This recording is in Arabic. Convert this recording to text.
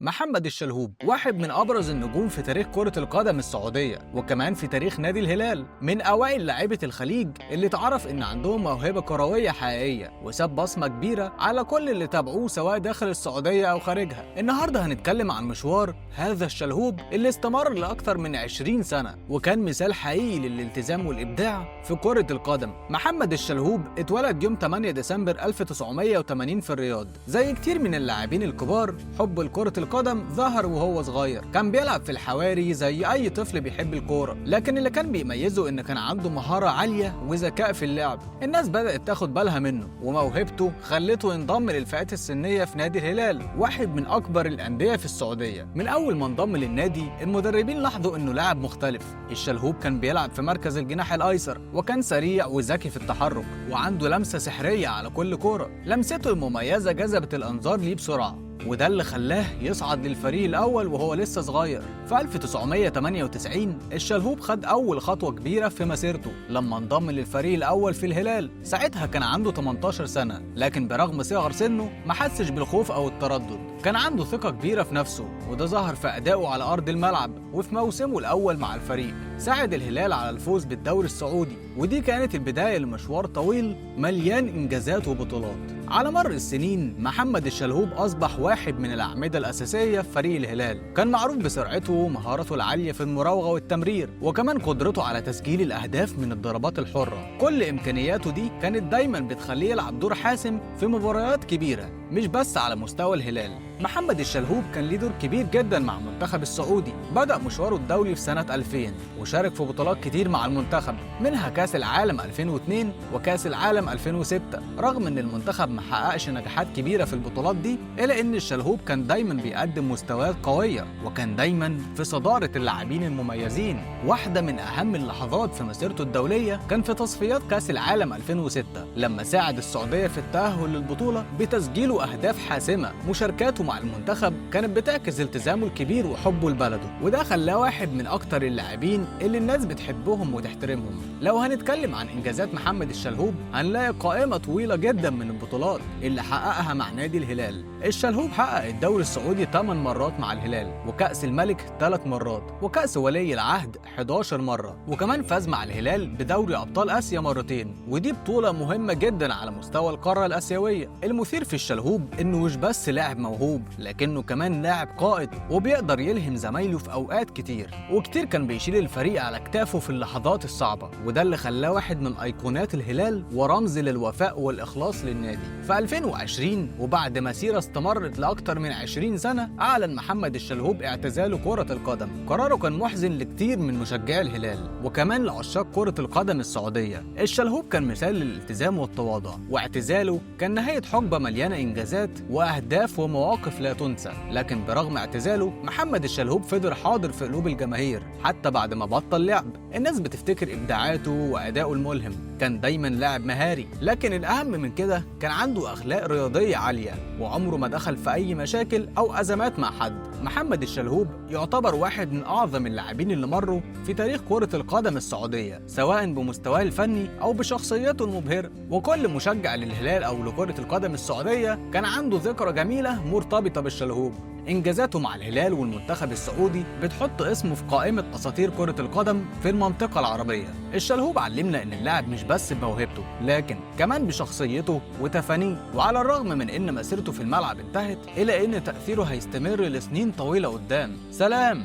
محمد الشلهوب واحد من أبرز النجوم في تاريخ كرة القدم السعودية وكمان في تاريخ نادي الهلال، من أوائل لاعيبة الخليج اللي اتعرف إن عندهم موهبة كروية حقيقية وساب بصمة كبيرة على كل اللي تابعوه سواء داخل السعودية أو خارجها. النهاردة هنتكلم عن مشوار هذا الشلهوب اللي استمر لأكثر من 20 سنة وكان مثال حقيقي للالتزام والإبداع في كرة القدم. محمد الشلهوب اتولد يوم 8 ديسمبر 1980 في الرياض. زي كتير من اللاعبين الكبار، حب الكرة القدم ظهر وهو صغير. كان بيلعب في الحواري زي اي طفل بيحب الكوره، لكن اللي كان بيميزه ان كان عنده مهاره عاليه وذكاء في اللعب. الناس بدات تاخد بالها منه وموهبته خلته ينضم للفئات السنيه في نادي الهلال، واحد من اكبر الانديه في السعوديه. من اول ما انضم للنادي المدربين لاحظوا انه لاعب مختلف. الشلهوب كان بيلعب في مركز الجناح الايسر وكان سريع وذكي في التحرك وعنده لمسه سحريه على كل كوره. لمسته المميزه جذبت الانظار ليه بسرعه، وده اللي خلاه يصعد للفريق الأول وهو لسه صغير. في 1998 الشلهوب خد أول خطوة كبيرة في مسيرته لما انضم للفريق الأول في الهلال. ساعتها كان عنده 18 سنة، لكن برغم صغر سنه ما حسش بالخوف أو التردد. كان عنده ثقة كبيرة في نفسه، وده ظهر في أدائه على أرض الملعب وفي موسمه الأول مع الفريق. ساعد الهلال على الفوز بالدوري السعودي، ودي كانت البداية لمشوار طويل مليان إنجازات وبطولات. على مر السنين محمد الشلهوب أصبح واحد من الأعمدة الأساسية في فريق الهلال. كان معروف بسرعته ومهارته العالية في المراوغة والتمرير، وكمان قدرته على تسجيل الأهداف من الضربات الحرة. كل إمكانياته دي كانت دايما بتخليه يلعب دور حاسم في مباريات كبيرة، مش بس على مستوى الهلال. محمد الشلهوب كان ليه دور كبير جدا مع المنتخب السعودي. بدأ مشواره الدولي في سنة 2000 وشارك في بطولات كتير مع المنتخب، منها كأس العالم 2002 وكأس العالم 2006. رغم ان المنتخب ما حققش نجاحات كبيرة في البطولات دي، إلا ان الشلهوب كان دايما بيقدم مستويات قوية وكان دايما في صدارة اللاعبين المميزين. واحدة من أهم اللحظات في مسيرته الدولية كان في تصفيات كأس العالم 2006 لما ساعد السعودية في التأهل للبطولة بتسجيله أهداف حاسمة. مشاركاته مع المنتخب كانت بتعكس التزامه الكبير وحبه لبلده، وده خلاه واحد من أكتر اللاعبين اللي الناس بتحبهم وتحترمهم. لو هنتكلم عن إنجازات محمد الشلهوب هنلاقي قائمة طويلة جدا من البطولات اللي حققها مع نادي الهلال. الشلهوب حقق الدوري السعودي 8 مرات مع الهلال، وكأس الملك 3 مرات، وكأس ولي العهد 11 مرة، وكمان فاز مع الهلال بدوري أبطال آسيا مرتين، ودي بطولة مهمة جدا على مستوى القارة الآسيوية. المثير في الشلهوب إنه مش بس لاعب موهوب، لكنه كمان لاعب قائد وبيقدر يلهم زمايله في أوقات كتير، وكتير كان بيشيل الفريق على كتافه في اللحظات الصعبة، وده اللي خلاه واحد من أيقونات الهلال ورمز للوفاء والإخلاص للنادي. في 2020 وبعد مسيرة استمرت لأكتر من 20 سنة، أعلن محمد الشلهوب اعتزاله كرة القدم. قراره كان محزن لكتير من مشجعي الهلال وكمان لعشاق كرة القدم السعودية. الشلهوب كان مثال للالتزام والتواضع، واعتزاله كان نهاية حقبة مليانة إنجازات وأهداف ومواقف لا تنسى. لكن برغم اعتزاله محمد الشلهوب فضل حاضر في قلوب الجماهير حتى بعد ما بطل لعب. الناس بتفتكر إبداعاته وأدائه الملهم. كان دايما لاعب مهاري، لكن الأهم من كده كان عنده أخلاق رياضية عالية وعمره ما دخل في أي مشاكل أو أزمات مع حد. محمد الشلهوب يعتبر واحد من أعظم اللاعبين اللي مروا في تاريخ كرة القدم السعودية، سواء بمستواه الفني أو بشخصيته المبهرة. وكل مشجع للهلال أو لكرة القدم السعودية كان عنده ذكرى جميلة مرتبطة بالشلهوب. إنجازاته مع الهلال والمنتخب السعودي بتحط اسمه في قائمة أساطير كرة القدم في المنطقة العربية. الشلهوب علمنا إن اللاعب مش بس بموهبته، لكن كمان بشخصيته وتفانيه. وعلى الرغم من إن مسيرته في الملعب انتهت، إلا إن تأثيره هيستمر لسنين طويلة قدام. سلام.